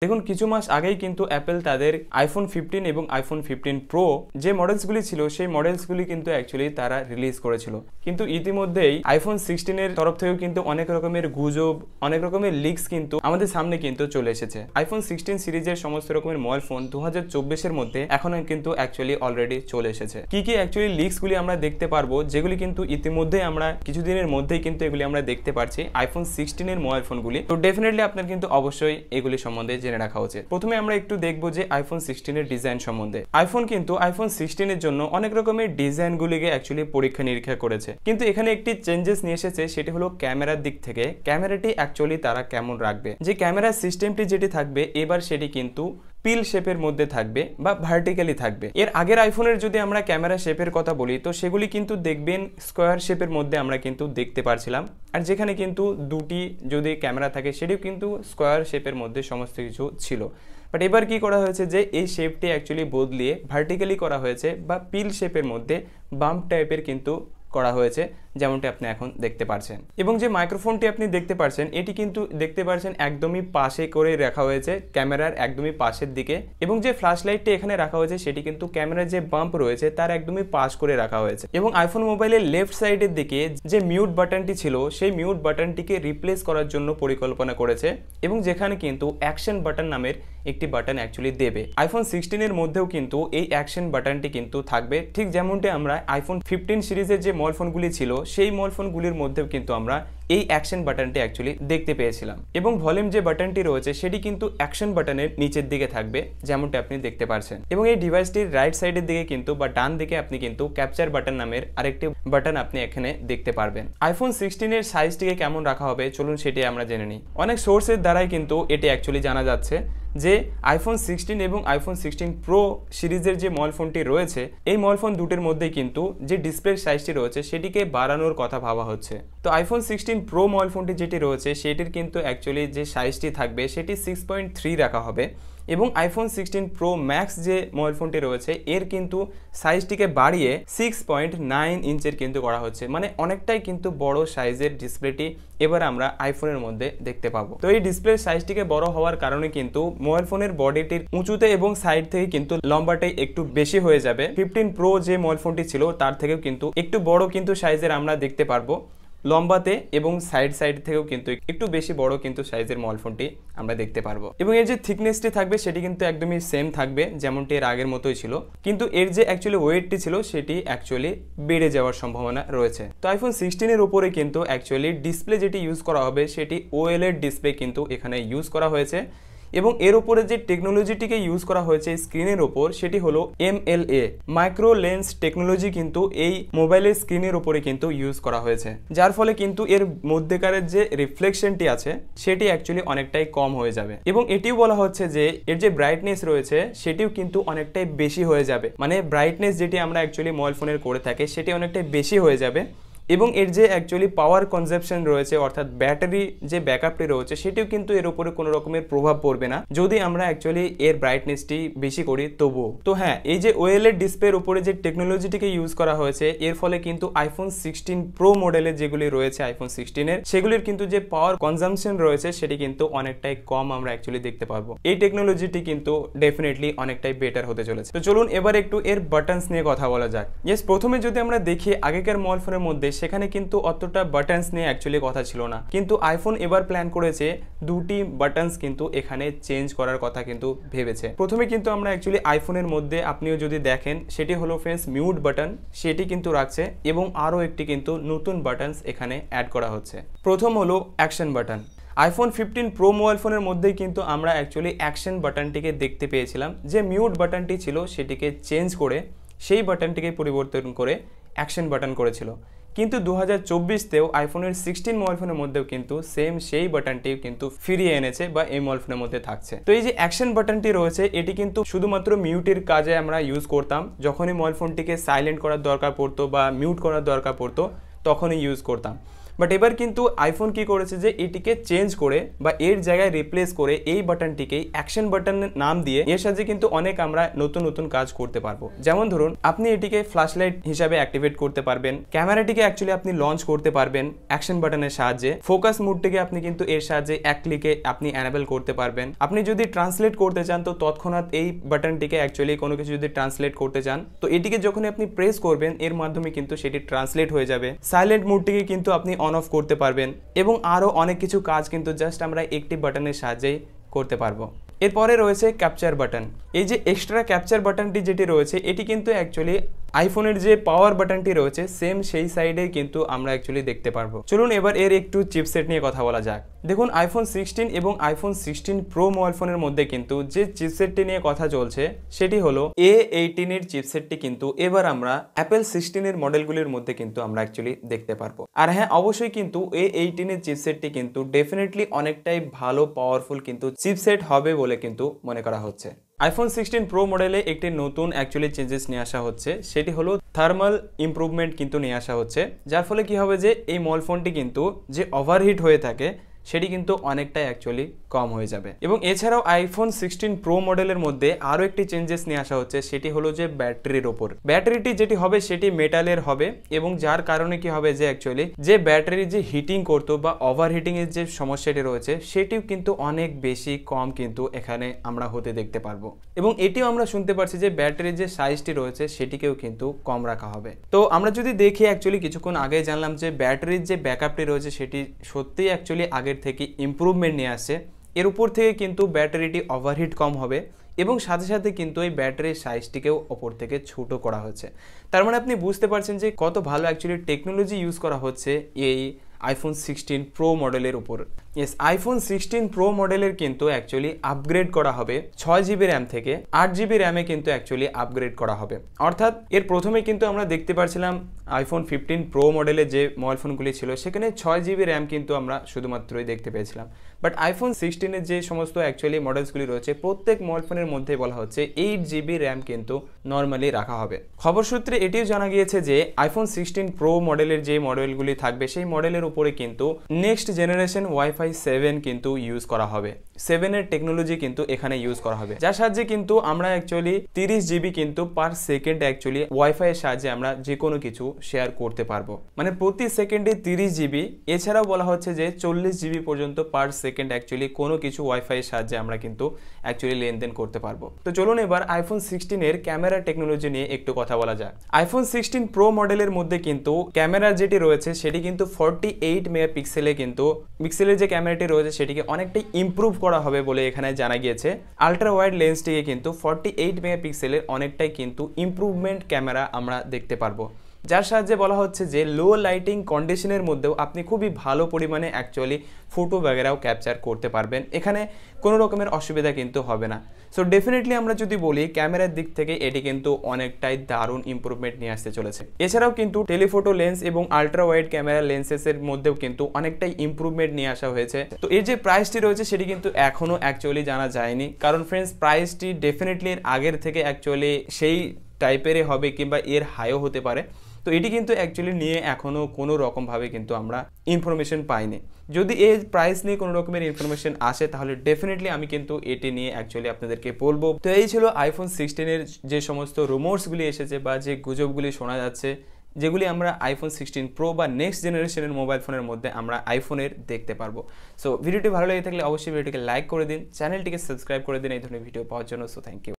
দেখুন কিছু মাস আগেই কিন্তু অ্যাপেল তাদের আইফোন 15 এবং আইফোন 15 প্রো যে মডেলসগুলি ছিল সেই মডেলসগুলি কিন্তু অ্যাকচুয়ালি তারা রিলিজ করেছিল, কিন্তু ইতিমধ্যেই আইফোন 16 এর তরফ থেকেও কিন্তু অনেক রকমের গুজব, অনেক রকমের লিকস কিন্তু আমাদের সামনে কিন্তু চলে এসেছে। আইফোন 16 সিরিজের সমস্ত রকমের মোবাইল ফোন 2024 এর মধ্যে এখনো কিন্তু অ্যাকচুয়ালি অলরেডি চলে এসেছে। কি কি অ্যাকচুয়ালি লিকসগুলি আমরা দেখতে পারবো, যেগুলি কিন্তু ইতিমধ্যেই আমরা কিছুদিনের মধ্যেই কিন্তু এগুলি আমরা দেখতে পারছি আইফোন 16 এর মোবাইল ফোনগুলি। তো ডেফিনেটলি আপনার কিন্তু অবশ্যই এগুলি সম্বন্ধে জেনে রাখা উচিত। প্রথমে আমরা একটু দেখবো যে আইফোন 16 এর ডিজাইন সম্বন্ধে। আইফোন কিন্তু আইফোন 16 এর জন্য অনেক রকমের ডিজাইনগুলিকে অ্যাকচুয়ালি পরীক্ষা নিরীক্ষা করেছে, কিন্তু এখানে একটি চেঞ্জেস নিয়ে এসেছে, সেটি হলো ক্যামেরার দিক থেকে। ক্যামেরাটি অ্যাকচুয়ালি তারা কেমন রাখবে, যে ক্যামেরার সিস্টেমটি যেটি থাকবে এবার সেটি কিন্তু পিল শেপের মধ্যে থাকবে বা ভার্টিক্যালি থাকবে। এর আগের আইফোনের যদি আমরা ক্যামেরা শেপের কথা বলি তো সেগুলি কিন্তু দেখবেন স্কোয়ার শেপের মধ্যে আমরা কিন্তু দেখতে পারছিলাম, আর যেখানে কিন্তু দুটি যদি ক্যামেরা থাকে সেটিও কিন্তু স্কোয়ার শেপের মধ্যে সমস্ত কিছু ছিল। বাট এবার কি করা হয়েছে যে এই শেপটি অ্যাকচুয়ালি বদলিয়ে ভার্টিক্যালি করা হয়েছে বা পিল শেপের মধ্যে বাম্প টাইপের কিন্তু করা হয়েছে, যেমনটি আপনি এখন দেখতে পাচ্ছেন। এবং যে মাইক্রোফোনটি আপনি দেখতে পাচ্ছেন এটি কিন্তু দেখতে পাচ্ছেন একদমই পাশে করে রাখা হয়েছে, ক্যামেরার একদমই পাশের দিকে। এবং যে ফ্ল্যাশ লাইটটি এখানে রাখা হয়েছে সেটি কিন্তু ক্যামেরার যে বাম্প রয়েছে তার একদমই পাশ করে রাখা হয়েছে। এবং আইফোন মোবাইলের লেফট সাইডের দিকে যে মিউট বাটনটি ছিল সেই মিউট বাটনটিকে রিপ্লেস করার জন্য পরিকল্পনা করেছে, এবং যেখানে কিন্তু অ্যাকশন বাটন নামের একটি বাটন অ্যাকচুয়ালি দেবে। আইফোন 16 এর মধ্যেও কিন্তু এই অ্যাকশন বাটনটি কিন্তু থাকবে, ঠিক যেমনটি আমরা আইফোন 15 সিরিজের যে মোবাইল ফোনগুলি ছিল সেই মোবাইল ফোনগুলির মধ্যেও কিন্তু আমরা এই অ্যাকশন বাটনটি অ্যাকচুয়ালি দেখতে পেয়েছিলাম। এবং ভলিউম যে বাটনটি রয়েছে সেটি কিন্তু অ্যাকশন বাটনের নিচের দিকে থাকবে, যেমনটি আপনি দেখতে পাচ্ছেন। এবং এই ডিভাইসটির রাইট সাইডের দিকে কিন্তু বা ডান দিকে আপনি কিন্তু ক্যাপচার বাটন নামের আরেকটি বাটন আপনি এখানে দেখতে পারবেন। আইফোন 16 এর সাইজটিকে কেমন রাখা হবে চলুন সেটি আমরা জেনে নিই। অনেক সোর্সের দ্বারাই কিন্তু এটি অ্যাকচুয়ালি জানা যাচ্ছে যে আইফোন 16 এবং আইফোন 16 প্রো সিরিজের যে মোবাইল ফোনটি রয়েছে এই মোবাইল ফোন দুটির মধ্যে কিন্তু যে ডিসপ্লে সাইজটি রয়েছে সেটিকে বাড়ানোর কথা ভাবা হচ্ছে। তো আইফোন 16 প্রো মোবাইল ফোনটি যেটি রয়েছে সেটির কিন্তু অ্যাকচুয়ালি যে সাইজটি থাকবে সেটি 6.3 রাখা হবে, এবং আইফোন 16 প্রো ম্যাক্স যে মোবাইল ফোনটি রয়েছে এর কিন্তু সাইজটিকে বাড়িয়ে 6.9 ইঞ্চের কিন্তু করা হচ্ছে, মানে অনেকটাই কিন্তু বড় সাইজের ডিসপ্লেটি এবার আমরা আইফোনের মধ্যে দেখতে পাবো। তো এই ডিসপ্লের সাইজটিকে বড় হওয়ার কারণে কিন্তু মোবাইল ফোনের বডিটির উঁচুতে এবং সাইড থেকে কিন্তু লম্বাটাই একটু বেশি হয়ে যাবে। 15 প্রো যে মোবাইল ফোনটি ছিল তার থেকেও কিন্তু একটু বড় কিন্তু সাইজের আমরা দেখতে পারবো লম্বাতে, এবং সাইড থেকেও কিন্তু একটু বেশি বড় কিন্তু সাইজের মোবাইল ফোনটি আমরা দেখতে পারবো। এবং এর যে থিকনেসটি থাকবে সেটি কিন্তু একদমই সেম থাকবে যেমনটি এর আগের মতোই ছিল, কিন্তু এর যে অ্যাকচুয়ালি ওয়েটটি ছিল সেটি অ্যাকচুয়ালি বেড়ে যাওয়ার সম্ভাবনা রয়েছে। তো আইফোন 16 এর উপরে কিন্তু অ্যাকচুয়ালি ডিসপ্লে যেটি ইউজ করা হবে সেটি OLED ডিসপ্লে কিন্তু এখানে ইউজ করা হয়েছে, এবং এর উপরে যে টেকনোলজিটিকে ইউজ করা হয়েছে স্ক্রিনের ওপর সেটি হলো MLA মাইক্রো লেন্স টেকনোলজি কিন্তু এই মোবাইলের স্ক্রিনের উপরে কিন্তু ইউজ করা হয়েছে, যার ফলে কিন্তু এর মধ্যেকারের যে রিফ্লেকশনটি আছে সেটি অ্যাকচুয়ালি অনেকটাই কম হয়ে যাবে। এবং এটিও বলা হচ্ছে যে এর যে ব্রাইটনেস রয়েছে সেটিও কিন্তু অনেকটাই বেশি হয়ে যাবে, মানে ব্রাইটনেস যেটি আমরা অ্যাকচুয়ালি মোবাইল ফোনের করে থাকি সেটি অনেকটাই বেশি হয়ে যাবে। এবং এর যে অ্যাকচুয়ালি পাওয়ার কনজাম্পশন রয়েছে অর্থাৎ ব্যাটারি যে ব্যাকআপটি রয়েছে সেটিও কিন্তু এর উপরে কোনো রকমের প্রভাব পড়বে না যদি আমরা অ্যাকচুয়ালি এর ব্রাইটনেসটি বেশি করি তবুও। তো হ্যাঁ, এই যে OLED ডিসপ্লের উপরে যে টেকনোলজিটিকে ইউজ করা হয়েছে এর ফলে কিন্তু আইফোন 16 প্রো মডেলের যেগুলি রয়েছে আইফোন 16 এর সেগুলির কিন্তু যে পাওয়ার কনজাম্পশন রয়েছে সেটি কিন্তু অনেকটাই কম আমরা অ্যাকচুয়ালি দেখতে পারবো। এই টেকনোলজিটি কিন্তু ডেফিনেটলি অনেকটাই বেটার হতে চলেছে। তো চলুন এবার একটু এর বাটনস নিয়ে কথা বলা যাক। ইয়েস, প্রথমে যদি আমরা দেখি আগেকার মোবাইল ফোনের মধ্যে সেখানে কিন্তু অতটা বাটনস নিয়ে অ্যাকচুয়ালি কথা ছিল না, কিন্তু আইফোন এবার প্ল্যান করেছে দুটি বাটনস কিন্তু এখানে চেঞ্জ করার কথা কিন্তু ভেবেছে। প্রথমে কিন্তু আমরা অ্যাকচুয়ালি আইফোনের মধ্যে আপনিও যদি দেখেন সেটি হলো ফ্রেন্ডস মিউট বাটন, সেটি কিন্তু রাখছে, এবং আরও একটি কিন্তু নতুন বাটনস এখানে অ্যাড করা হচ্ছে। প্রথম হলো action button. IPhone 15 pro mobile ফোনের মধ্যেই কিন্তু আমরা অ্যাকচুয়ালি অ্যাকশন বাটনটিকে দেখতে পেয়েছিলাম, যে মিউট বাটনটি ছিল সেটিকে চেঞ্জ করে সেই বাটনটিকে পরিবর্তন করে অ্যাকশন বাটন করেছিল। কিন্তু 2024তেও আইফোনের 16 মোবাইল ফোনের মধ্যেও কিন্তু সেম সেই বাটনটি কিন্তু ফিরিয়ে এনেছে বা এই মোবাইল ফোনের মধ্যে থাকছে। তো এই যে অ্যাকশন বাটনটি রয়েছে এটি কিন্তু শুধুমাত্র মিউটের কাজে আমরা ইউজ করতাম, যখনই মোবাইল ফোনটিকে সাইলেন্ট করার দরকার পড়তো বা মিউট করার দরকার পড়তো তখনই ইউজ করতাম। বাট এবার কিন্তু আইফোন কি করেছে যে এটিকে চেঞ্জ করে বা এর জায়গায় রিপ্লেস করে এই বাটনটিকেই অ্যাকশন বাটনের নাম দিয়ে এর সাথে কিন্তু অনেক আমরা নতুন নতুন কাজ করতে পারবো। যেমন ধরুন আপনি এটিকে ফ্ল্যাশ লাইট হিসাবে অ্যাক্টিভেট করতে পারবেন, ক্যামেরাটিকে অ্যাকচুয়ালি আপনি লঞ্চ করতে পারবেন অ্যাকশন বাটনের সাহায্যে, ফোকাস মুডটিকে আপনি কিন্তু এর সাহায্যে এক ক্লিকে আপনি এনেবল করতে পারবেন। আপনি যদি ট্রান্সলেট করতে চান তো তৎক্ষণাৎ এই বাটনটিকে অ্যাকচুয়ালি কোনো কিছু যদি ট্রান্সলেট করতে চান তো এটিকে যখন আপনি প্রেস করবেন এর মাধ্যমে কিন্তু সেটি ট্রান্সলেট হয়ে যাবে। সাইলেন্ট মুডটিকে কিন্তু আপনি অন অফ করতে পারবেন এবং আরও অনেক কিছু কাজ কিন্তু জাস্ট আমরা একটি বাটনের সাহায্যেই করতে পারবো। এরপরে রয়েছে ক্যাপচার বাটন। এই যে এক্সট্রা ক্যাপচার বাটনটি যেটি রয়েছে এটি কিন্তু অ্যাকচুয়ালি আইফোনের যে পাওয়ার বাটনটি রয়েছে সেম সেই সাইডে কিন্তু আমরা অ্যাকচুয়ালি দেখতে পারবো। চলুন এবার এর একটু চিপসেট নিয়ে কথা বলা যাক। দেখুন আইফোন 16 এবং আইফোন 16 প্রো মোবাইল ফোনের মধ্যে কিন্তু যে চিপসেটটি নিয়ে কথা চলছে সেটি হলো A18 এর চিপসেটটি কিন্তু এবার আমরা অ্যাপেল 16 এর মডেলগুলির মধ্যে কিন্তু আমরা অ্যাকচুয়ালি দেখতে পারবো। আর হ্যাঁ অবশ্যই কিন্তু A18 এর চিপসেটটি কিন্তু ডেফিনেটলি অনেকটাই ভালো পাওয়ারফুল কিন্তু চিপসেট হবে বলে কিন্তু মনে করা হচ্ছে। আইফোন 16 প্রো মডেলে একটি নতুন অ্যাকচুয়ালি চেঞ্জেস নিয়ে আসা হচ্ছে, সেটি হলো থার্মাল ইমপ্রুভমেন্ট কিন্তু নিয়ে আসা হচ্ছে, যার ফলে কি হবে যে এই মোবাইল ফোনটি কিন্তু যে ওভারহিট হয়ে থাকে সেটি কিন্তু অনেকটাই অ্যাকচুয়ালি কম হয়ে যাবে। এবং এছাড়াও আইফোন 16 প্রো মডেলের মধ্যে আরও একটি চেঞ্জেস নিয়ে আসা হচ্ছে, সেটি হলো যে ব্যাটারির ওপর। ব্যাটারিটি যেটি হবে সেটি মেটালের হবে এবং যার কারণে কি হবে যে অ্যাকচুয়ালি যে ব্যাটারি যে হিটিং করতো বা ওভারহিটিং এর যে সমস্যাটি রয়েছে সেটিও কিন্তু অনেক বেশি কম কিন্তু এখানে আমরা হতে দেখতে পারবো। এবং এটিও আমরা শুনতে পারছি যে ব্যাটারির যে সাইজটি রয়েছে সেটিকেও কিন্তু কম রাখা হবে। তো আমরা যদি দেখি অ্যাকচুয়ালি কিছুক্ষণ আগে জানলাম যে ব্যাটারির যে ব্যাকআপটি রয়েছে সেটি সত্যিই অ্যাকচুয়ালি আগের থেকে ইমপ্রুভমেন্ট নিয়ে আসছে। এর উপর থেকে কিন্তু ব্যাটারিটি ওভারহিট কম হবে এবং সাথে সাথে কিন্তু এই ব্যাটারির সাইজটিকেও ওপর থেকে ছোটো করা হচ্ছে। তার মানে আপনি বুঝতে পারছেন যে কত ভালো অ্যাকচুয়ালি টেকনোলজি ইউজ করা হচ্ছে এই আইফোন 16 প্রো মডেলের উপর। ইয়েস, আইফোন 16 প্রো মডেলের কিন্তু অ্যাকচুয়ালি আপগ্রেড করা হবে 6GB র্যাম থেকে 8GB র্যামে কিন্তু অ্যাকচুয়ালি আপগ্রেড করা হবে। অর্থাৎ এর প্রথমে কিন্তু আমরা দেখতে পাচ্ছিলাম আইফোন 15 প্রো মডেলের যে মোবাইল ফোনগুলি ছিল সেখানে 6GB র্যাম কিন্তু আমরা শুধুমাত্রই দেখতে পেয়েছিলাম। বাট আইফোন 16 এর যে সমস্ত অ্যাকচুয়ালি মডেলসগুলি রয়েছে প্রত্যেক মোবাইল ফোনের মধ্যে বলা হচ্ছে 8GB র্যাম কিন্তু নর্মালি রাখা হবে। খবর সূত্রে এটিও জানা গিয়েছে যে আইফোন 16 প্রো মডেলের যে মডেলগুলি থাকবে সেই মডেলের উপরে কিন্তু নেক্সট জেনারেশন ওয়াইফাই 7 কিন্তু ইউজ করা হবে। 7 এর টেকনোলজি কিন্তু এখানে ইউজ করা হবে, যার সাহায্যে কিন্তু আমরা অ্যাকচুয়ালি 30GB কিন্তু পার সেকেন্ড অ্যাকচুয়ালি ওয়াইফাই এর সাহায্যে আমরা যে কোনো কিছু শেয়ার করতে পারবো। মানে প্রতি সেকেন্ডে 30GB। এছাড়াও বলা হচ্ছে যে 40GB পর্যন্ত পার সেকেন্ড অ্যাকচুয়ালি কোনো কিছু ওয়াইফাই এর সাহায্যে আমরা কিন্তু অ্যাকচুয়ালি লেনদেন করতে পারবো। তো চলুন এবার আইফোন 16 এর ক্যামেরা টেকনোলজি নিয়ে একটু কথা বলা যাক। আইফোন 16 প্রো মডেলের মধ্যে কিন্তু ক্যামেরা যেটি রয়েছে সেটি কিন্তু 48 মেগাপিক্সেলে কিন্তু পিক্সেলের যে ক্যামেরাটি রয়েছে সেটিকে অনেকটাই ইমপ্রুভ করা হবে বলে এখানে জানা গিয়েছে। আলট্রা ওয়াইড লেন্সটিকে কিন্তু 48 মেগাপিক্সেলের অনেকটাই কিন্তু ইমপ্রুভমেন্ট ক্যামেরা আমরা দেখতে পারবো, যার সাহায্যে বলা হচ্ছে যে লো লাইটিং কন্ডিশনের মধ্যেও আপনি খুবই ভালো পরিমাণে অ্যাকচুয়ালি ফটো বগেরাও ক্যাপচার করতে পারবেন। এখানে কোনো রকমের অসুবিধা কিন্তু হবে না। সো ডেফিনেটলি আমরা যদি বলি ক্যামেরার দিক থেকে এটি কিন্তু অনেকটাই দারুণ ইমপ্রুভমেন্ট নিয়ে আসতে চলেছে। এছাড়াও কিন্তু টেলিফোটো লেন্স এবং আলট্রা ওয়াইড ক্যামেরা লেন্সেসের মধ্যেও কিন্তু অনেকটাই ইমপ্রুভমেন্ট নিয়ে আসা হয়েছে। তো এর যে প্রাইসটি রয়েছে সেটি কিন্তু এখনও অ্যাকচুয়ালি জানা যায়নি, কারণ ফ্রেন্ডস প্রাইসটি ডেফিনেটলি এর আগের থেকে অ্যাকচুয়ালি সেই টাইপেরই হবে কিংবা এর হাইও হতে পারে। তো এটি কিন্তু অ্যাকচুয়ালি নিয়ে এখনও কোনো রকমভাবে কিন্তু আমরা ইনফরমেশন পাইনি। যদি এই প্রাইস নিয়ে কোনো রকমের ইনফরমেশন আসে তাহলে ডেফিনেটলি আমি কিন্তু এটি নিয়ে অ্যাকচুয়ালি আপনাদেরকে বলবো। তো এই ছিল আইফোন 16 এর যে সমস্ত রুমোর্সগুলি এসেছে বা যে গুজবগুলি শোনা যাচ্ছে, যেগুলি আমরা আইফোন 16 প্রো বা নেক্সট জেনারেশনের মোবাইল ফোনের মধ্যে আমরা আইফোনের দেখতে পারবো। সো ভিডিওটি ভালো লেগে থাকলে অবশ্যই ভিডিওটিকে লাইক করে দিন, চ্যানেলটিকে সাবস্ক্রাইব করে দিন এই ধরনের ভিডিও পাওয়ার জন্য। So thank you.